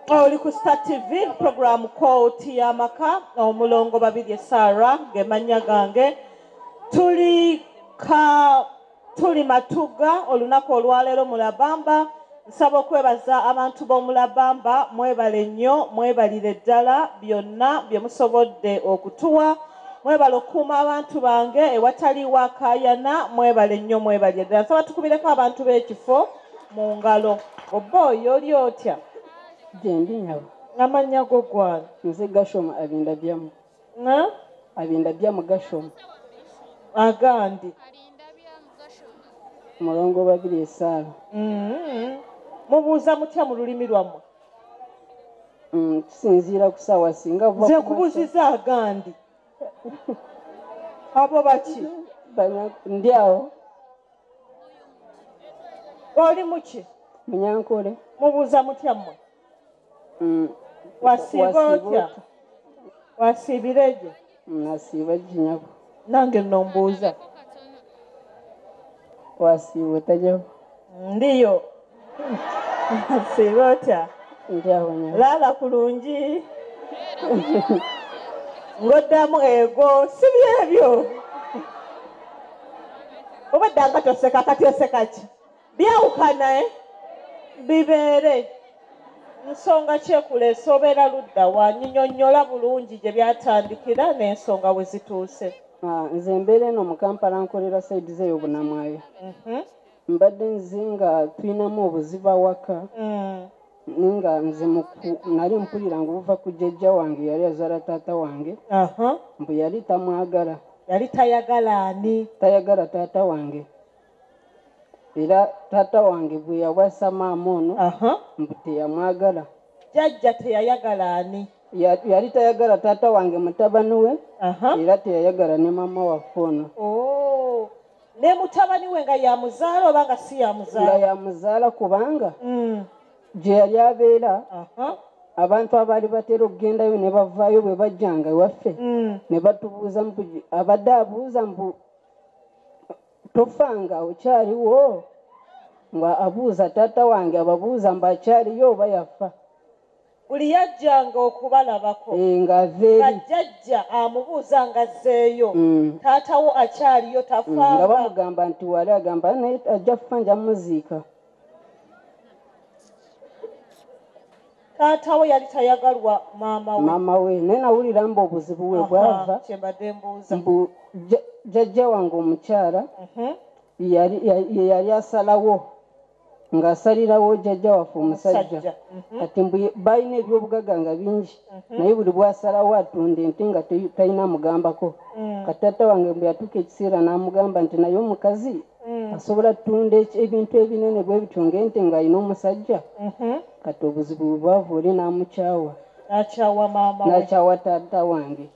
oli ku Star TV program Kooti y'amaka omulongo babiri Sarah gemanya gange tuli Matuga olunaku olwaleero mulabamba nsaba okwebaza abantu b'omulabamba mwebale nnyo mwebalire ddala byonna bye musobodde okutuwa mwebale okuuma abantu bange ewataliwo akaayana mwebale nnyo mwebalire ddala nsaba tukubireko abantu b'ekifo mu ngalo obba oyo oli otya Jendi nyabo. Namanya go gwani. Nze Gashoma abinda byamu. Na? Abinda byamu Gashoma. Agandi. Mulongo babiri Sarah. Mubuuza mutya mu lulimi lwammwe? Tusinziira ku ssaawa singa vuba. Nze nkubuuziza agandi. Abo baki? Ndi awo. Oli muki? Munyankole. Mubuuza mutya mmwe? Wasiiba otya? Wasiibireje? Nasiiba jinyabo. Nange nno mbuuza. Wasiiba otajabo? Ndiyo. Wasiiba otya? Ndi awo nyabo. Lala kulungi. Ngoddamu ego si byebyo. Obaddanga toseka kati oseka ki? Byawukana bibeere. Nsonga kyekuleese obeera ludda wanyinyonnyola bulungi gye byatandikira n'ensonga we zituuse. Nze mbeera eno mu Kampala nkolera sayidi zeeyo Bunamwayo. Mbadde nze nga tulinamu obuzibu awaka. Ninga nze nali mpulira ngu buva ku jjajja wange yali azaala taata wange. Mbu yali tamwagala. Yali tayagala ani? Tayagala taata wange. Era taata wange bwe yawasa maama ono mbu teyamwagala. Jjajja teyayagala ani? Yali tayagala taata wange mutabani we era teyayagala ne maama waffe ono. Ne mutabani we nga yamuzaala oba nga si yamuzaala? Nga yamuzaala kubanga gye yali abeera abantu abaali batera okugendayo ne bavaayo bwe bajjanga ewaffe ne batubuuza abadde abuuza mbu tofanga okyaliwo nga abuuza taata wange ababuuza mbu akyaliyo oba yafa. Buli yajjanga okubalabako ng'aveeri jjajja amubuuza ng'azzeeyo taatawo akyaliyo tafanga. Nga bamugamba nti wali agamba naye ajja kufa nja muziika. Taatawo yali tayagalwa maama we naye nawulira mbu obuzibu we bwava kyembadde mbuuza mbu jjajja wange omukyala ye yali asalawo ng'asalirawo jjajja waffe omusajja kati mbu balina ebyobugagga nga bingi naye buli bw'asalawo atunda ente nga talina mugambako. Kati taata wange bwe yatuuka ekiseera n'amugamba nti naye omukazi asobola tutunda ebintu ebinene bwe bityo ng'ente ng'alina omusajja. Kati obuzibu bwe bwava oli n'amukyawa. N'akyawa maama we? N'akyawa taata wange.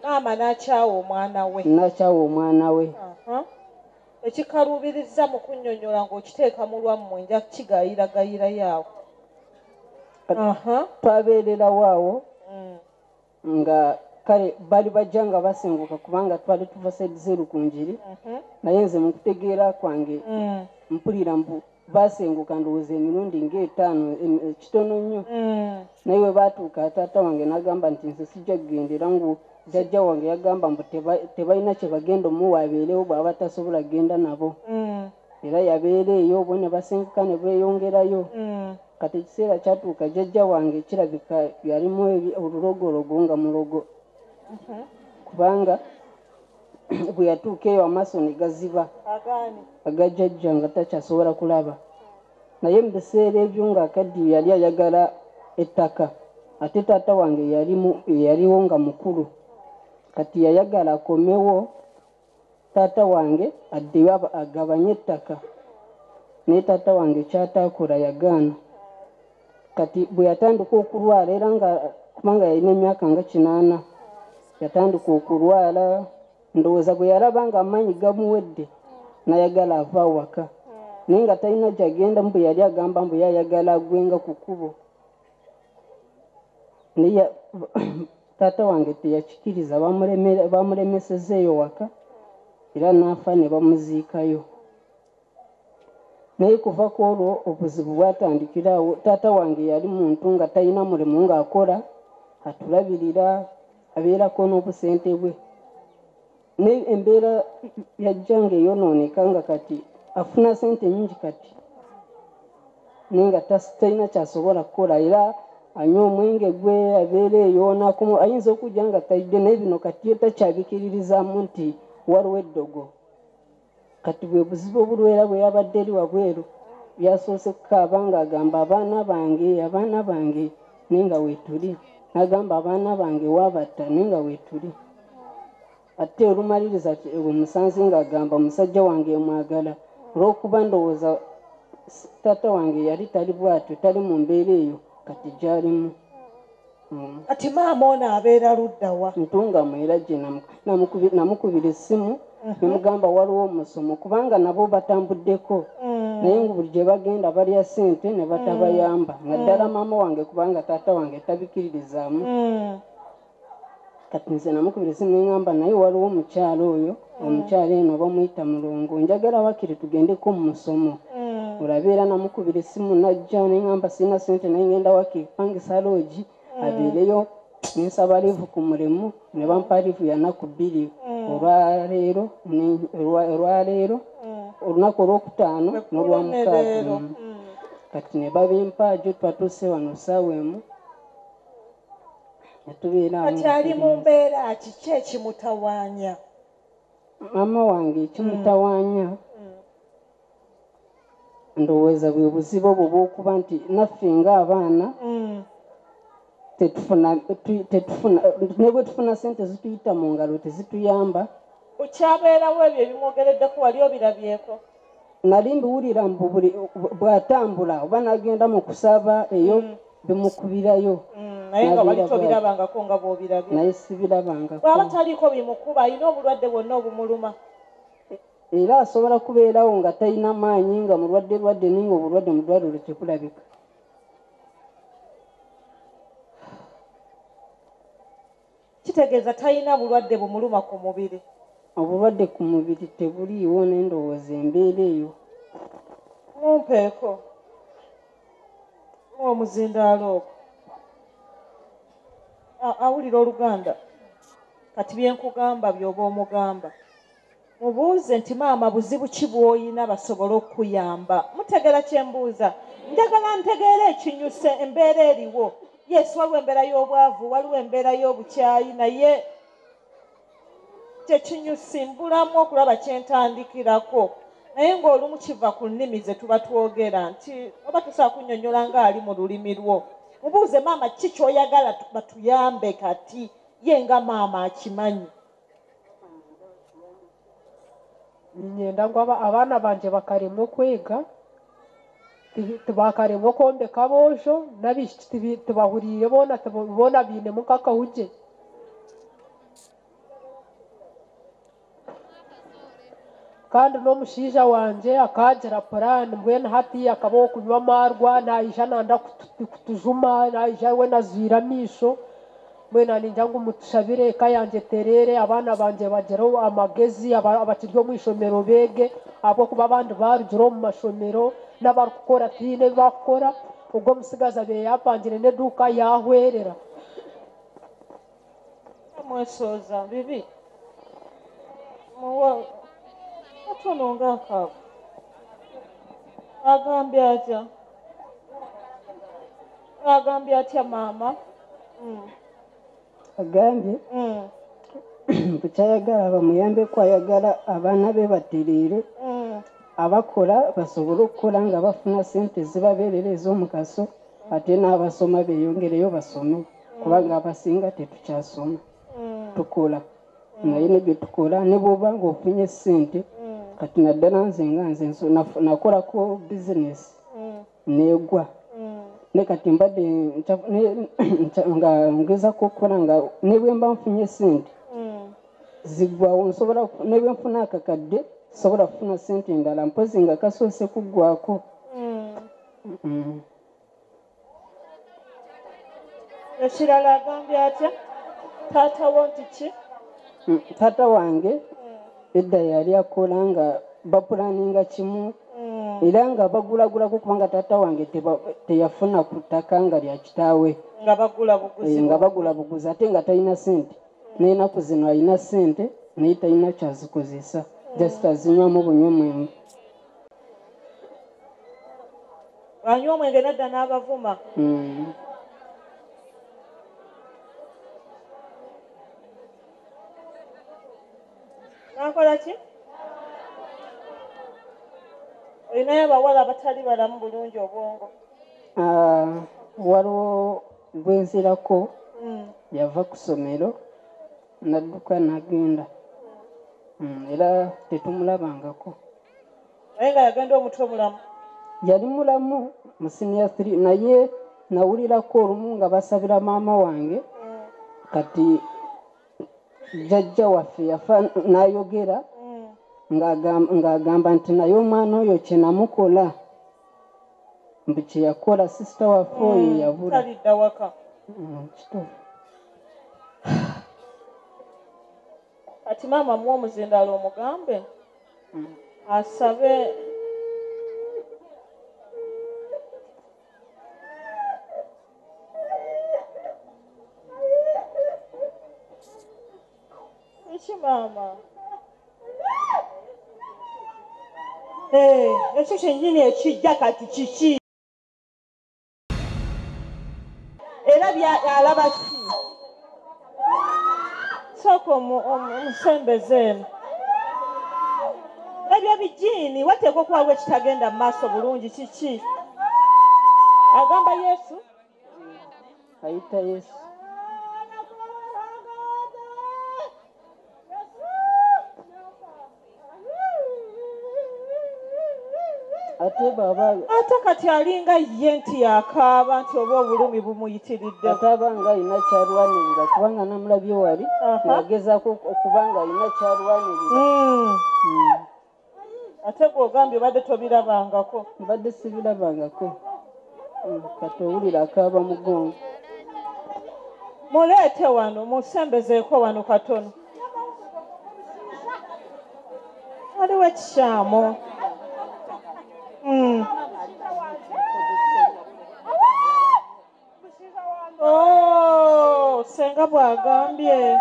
Maama n'akyawa omwana we? N'akyawa omwana we. Ekikaluubiriza mu kunnyonnyola ng'okiteeka mu lwammwe nja kigayiragayira yaawo. Twabeererawo awo nga kale bali bajja nga basenguka kubanga twali tuva sayidi z'erukunjiri naye nze mu kutegeera kwange mpulira mbu basenguka ndowooza emirundi ng'etaano kitono nnyo. Naye we baatuuka taata wange n'agamba nti nze sijja kugendera ngu jjajja wange yagamba mbu tebalina kye bagenda omuwa abeerewo bw'aba tasobola kgenda nabo. Era yabeera eyo bo ne basenguka ne beeyongerayo. Kati ekiseera kyatuuka jjajja wange kirabika yalimu olulogologo nga mulogo kubanga bwe yatuuka eyo amaaso ne gaziba aga jjajja nga takyasobola kulaba. Naye mu biseera ebyo ng'akaddiyo yali ayagala ettaka ate taata wange yaliwo nga mukulu kati yayagala akomewo taata wange addeyo agabanye ettaka naye taata wange kyataakola yagaana. Kati bwe yatandika okulwala era nga kubanga yalina emyaka nga 80 yatandika okulwala ndowooza bwe yalaba nga amaanyi gamuwedde n'ayagala ava awaka naye nga talina gyagenda bwe yali agamba mbu yayagala agwenga ku kkubo. Naye taata wange teyakikiriza bamulemesezza eyo waka era n'afa ne bamuziikayo. naye kuva ku olwo obuzibu bwatandikirawo. Taata wange yali muntu nga talina mulimu ng'akola, atulabirira, abeerako n'obusente bwe. Embeera yajjanga eyonooneka nga kati afuna sente nyingi kati naye nga talina kyasobola kukola, era anywa omwenge gwe, abeera eyo ayinza okujja nga talidde, naye bino kati ye takyabikiririzaamu nti waliwo eddogo. Kati bwe buzibu obulwera bwe yabadde eri wabweru, byasoose kukaaba ng'agamba abaana bange naye nga weetuli, n'agamba abaana bange waabatta naye nga weetuli. Ate olumaliriza omusanze ng'agamba omusajja wange mwagala, olw'okuba ndowooza taata wange yali tali bwatyo, tali mu mbeera eyo kati gy'alimu. Kati maama ono abeera ludda wa? Ntungamu era gye namukubira essimu nemugamba waliwo omusomo kubanga nabo batambuddeko, naye nga buli gye bagenda balya ssente ne batabayamba, naddala maama wange kubanga taata wange tabikiririzaamu. Kati nze namukubira essimu neŋŋamba naye waliwo omukyala oyo, omukyala eno bamuyita Mulongo, njagala wakiri tugendeko mu musomo. Olabeera namukubira essimu najja neŋŋamba sirina ssente naye ngenda wakiri kupangisa loogi abeereyo, nensaba liivu ku mulimu ne bampa liivu ya nnaku 2 olwaleero olunaku olwokutaano n'olwamukaaga. Kati ne babimpa gyo twatuuse wano ssaawa emu. Kati ali mu mbeera kiki ekimutawaanya? Maama wange ekimutawaanya ndowooza bwe buzibu obwo bw'okuba nti naffe ng'abaana tetufuna ne bwe tufuna ssente zituyita mu ngalo tezituyamba. Okyabeerawo ebyo ebimwogereddeko wali obirabyeko? Nali mbiwulira bw'atambula oba n'agenda mu kusaba eyo bimukubirayo. Naye nga wali tobirabangako nga bw'obirabye? Naye sibirabangako. Bw'aba taliiko bimukuba alina obulwadde bwonna obumuluma? Era asobola kubeerawo nga talina maanyi nga mulwadde naye nga obulwadde mu ddwaliro tebulabika. Kitegeeza talina bulwadde bumuluma ku mubiri? Obulwadde ku mubiri tebuliiwo, naye ndowooza embeera eyo. Mumpeeko omuzindaalo ogwo awulira Oluganda. Kati byenkugamba by'oba omugamba mubuuze nti maama buzibu ki bw'oyina basobole okukuyamba. Mutegera kye mbuuza? Njagala ntegeera ekinyuse embeera eriwo. Yes, waliwo embeera y'obwavu, waliwo embeera y'obukyayi, naye kyekinyusi mbulamu okulaba kyentandikirako, naye ng'olumu kiva ku nnimi ze tuba twogera nti oba tusobola kunnyonnyola ng'ali mu lulimi lwo. Mubuuze maama kiki ky'oyagala batuyambe kati ye nga maama akimanyi. Nyenda ngo abaana banje bakarema okwega, tibakarema okwombeka aboojo, n'abaishiki tibahuriire boona bainemu nk'akahugye. Kandi n'omushaija wanje akagira purani mbwenu hati akabaho kunywa amarwa, naija nanda kutujuma, naija we nazwire amaisho, mbwenu ningira ngu mutushabire eka yanje terere, abaana banje bagireho amagezi, abakiri omu ishomero beege, ahabw'okuba abandi barugire omu mashomero n'abarikukora tiine bakukora. Ogwo omutsigazi abeire yapangire n'eduuka yahwerera. Mwesooza bibi katono ng'akaabo agambye atya maama? Agambye bukyayagala bamuyambeko, ayagala abaana be batereere, abakola basobole okukola nga bafuna ssente zibabeerera ez'omugaso, ate n'abasoma beeyongereyo basome kubanga abasinga tetukyasoma, tukola naye nebyo tukola ne bw'oba nga ofunye ssente. Kati naddala nze nakolako bizinesi neegwa, ne kati mbadde nga ngezaako okukola nga ne bwe mba nfunye ssente ziggwawo, ne bwe nfuna akakadde sobola kufuna ssente endala mpozi nga kasoose kuggwako. Ekirala agambye atya? Taatawo nti ki? Taata wange edda yali akola nga bapulaninga kimu era nga bagulagulako kubanga taata wange teyafuna ku ttaka nga lya kitaawe nga bagula buguzi ate nga talina sente n'enaku zino alina sente naye talina kyazikozesa just azinywamu bunywemwemu. anywa omwenge nadda n'abavuma. Nakola ki? Olinayo abawala abatali balamu bulungi obwongo? Waliwo bwenzirako yava ku ssomero nadduka n'agenda era tetumulabangako. Naye nga yagenda omutwe mulamu? Yali mulamu mu senior 3 naye nawulirako olumu nga basabira maama wange kati jjajja waffe yafa n'ayogera ng'agamba nti naye omwana oyo kye namukola mbu kye yakola sisita waffe oyo yabula. Talidda waka. Kati maama muwa omuzindaalo omugambe asabe eki maama ekyo kyennyini ekijja kati kiki era alaba ki sooka omusembeze eno ebyo bijiini wateekwa okuwaliwo ekitagenda mu maaso bulungi kiki agamba Yesu ayita Yesu. ate kati alinga ye nti yakaaba nti oba obulumi bumuyitiridde. Ate abanga alina kyalwanirira kubanga namulabye wali nagezaako okubanga alina kyalwanirira. Ate gw'ogambye obadde tobirabangako? Mbadde sibirabangako kati owulira akaaba mugongo. Muleete wano musembezeeko wano katono. Waliwo ekishamo. Senga bw'agambye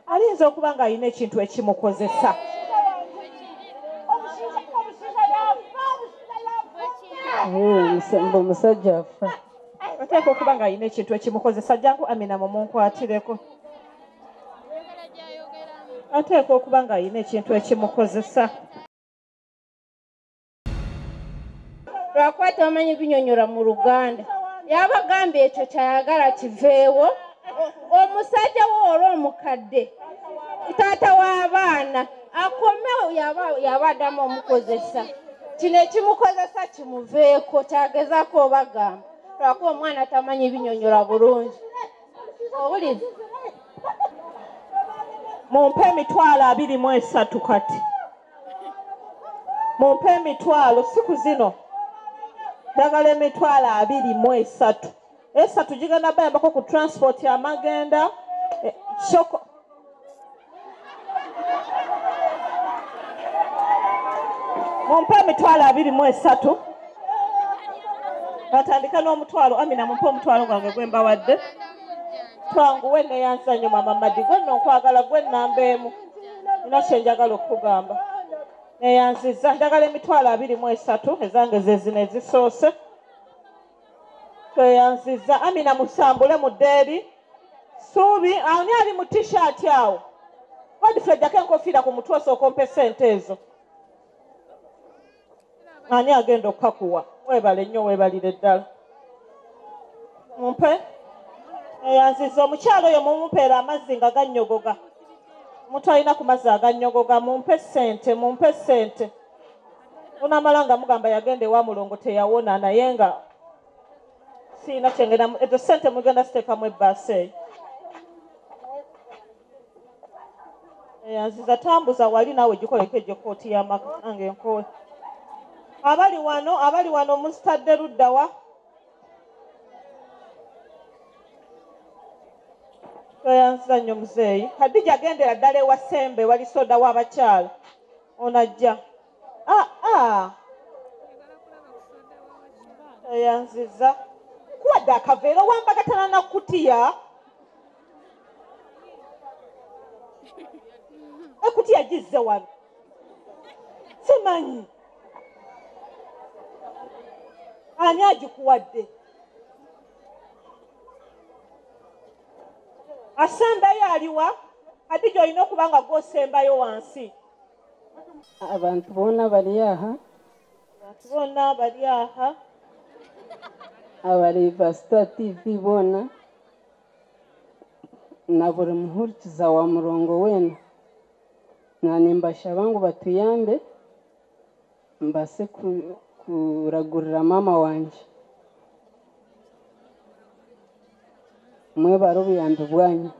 ayinza okuba nga alina ekintu ekimukozesa. Omusajja afa. Ateeka okuba nga alina ekintu ekimukozesa. Jangu Amina mumunkwatireko. Ateeka okuba nga alina ekintu ekimukozesa. Lwakuba tamanyi binyonyola mu Luganda yabagambye ekyo kyayagala kiveewo. Omusajja wo olwo omukadde taata w'abaana akomewo yaba addamu omukozesa. Kino ekimukozesa kimuveeko kyagezaako obagamba. Lwakuba omwana tamanyi binyonyola bulungi. Owulira? Mumpe 23,000 kati. Mumpe 20 siku zino. Dagala 23,000. Esatu gigenda bayambako ku transport yamagenda. Shoko. Mumpe 23,000. Batandika n'omutwalo. Amina mumpe omutwalo gwange gwe mbawadde. Twanguwe neyanza nnyo mama Madi gwe nno nkwagala gwe nnamba emu. Nina kye njagala okugamba. Neyanziza njagala 23,000 ezange ze zino ezisoose. Tweyanziza Amina musambule mu ddeeri. Suubi ani ali mu t-shirt awo. Wadifrejjako enkofiira ku mutwe osooka ompe ssente ezo. Ani agenda okukakuwa. Weebale nnyo weebalire ddala. Mumpe. Eyanziza omukyalo oyo mumupeera amazzi nga gannyogoga. Omuntu alina ku mazzi agannyogoga mumpe ssente mumpe ssente. Unamala nga mugamba yagenda ewa mulongo teyawona naye nga siina kyengenda ezo ssente mugenda ziteekamu ebbaasa eyo. Eyanziza tambuza wali naawe gikoleko egyo kooti y'amaka nange nkowe. Abali wano muzitadde ludda wa? Tweyanziza nnyo muzeeyi. Kadija agendera ddala ewa Sembe wali soda w'abakyala. onajja yanziza kuwadde akaveera owambagatana na kutiya ekutiya gizze wano simanyi ani agikuwadde asembayo aliwa Hadija olina okuba nga gwosembayo wansi abantu boona bali aha abareba Star TV boona na buri muhurikiza wa murongo wena nanimbashaba ngu batuyambe mbase kuragurira mama wanje mwebare obuyambi bwanyu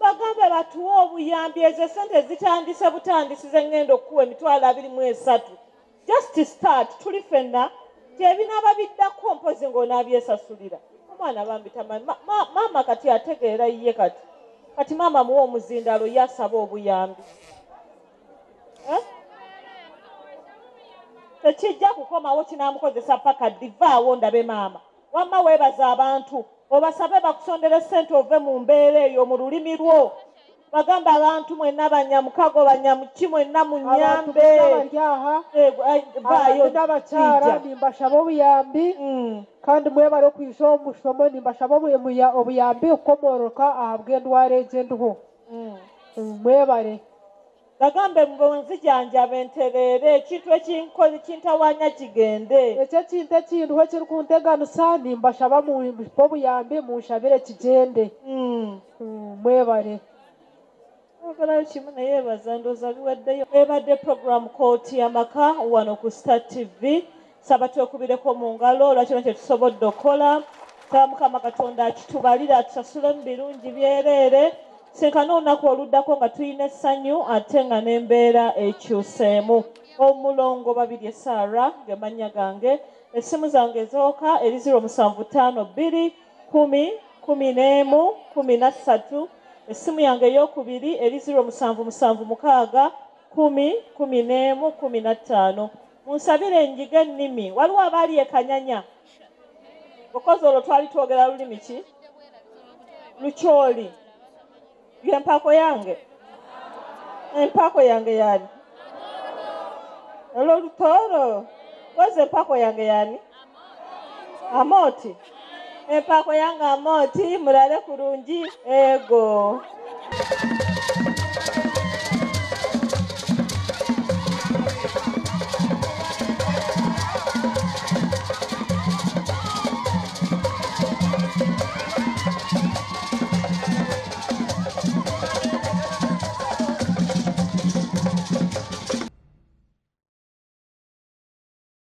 bagambe batuwa obuyambi ezo sente zitandise butandisize ngendo okuwa $23,000 just to start tuli fenna tebinaaba biddako mpozi ng'onabyesasulira omwana bambi tamanyi maama kati ategeera ye kati maama muwa omuzindalo yasaba obuyambi tekijja kukomawo kinaamukozesa paka divaawo ndabe maama wamma weebaza abantu obasabe bakusondere ssente ove mu mbeera eyo mu lulimi lwo bagamba abantu mwenna banyamukago banyamuki mwenna munyambe n'abakyala nimbashaba obuyambi kandi mwebale okwiza omusomo nimbashaba obuyambi okukomoroka aha bw'endwara egi endiho mwebale bagambe nzijanjaba entereere ekintu ekintawanya kigende ekyo ekintu ekindiho ekiri kunteganisa nimbashaba mumpa obuyambi munshabire kigende mwebale ogalayo kimu naye ebaza ndooza biwaddeyo ebadde program kooti y'amaka wano ku Star TV saba twekubireko mu ngalo olwakino kyetusobodde okukola saba Mukama Katonda akitubalira atusasule mu birungi byereere sinkana olunaku oluddako nga tulina essanyu ate nga n'embeera ekyuseemu omulongo babiri Sara gemannya gange essimu zange ezooka eri 0752 10 11 13 essimu yange ey'okubiri eri 0776 10 11 15 munsabire enjiga ennimi waliwo abaali ekanyanya okozi olwo twali twogera lulimi ki lukyoli empako yange yani olwo lutooro weze empako yange yani Amoti empako yange Amoti mulale kurungi ego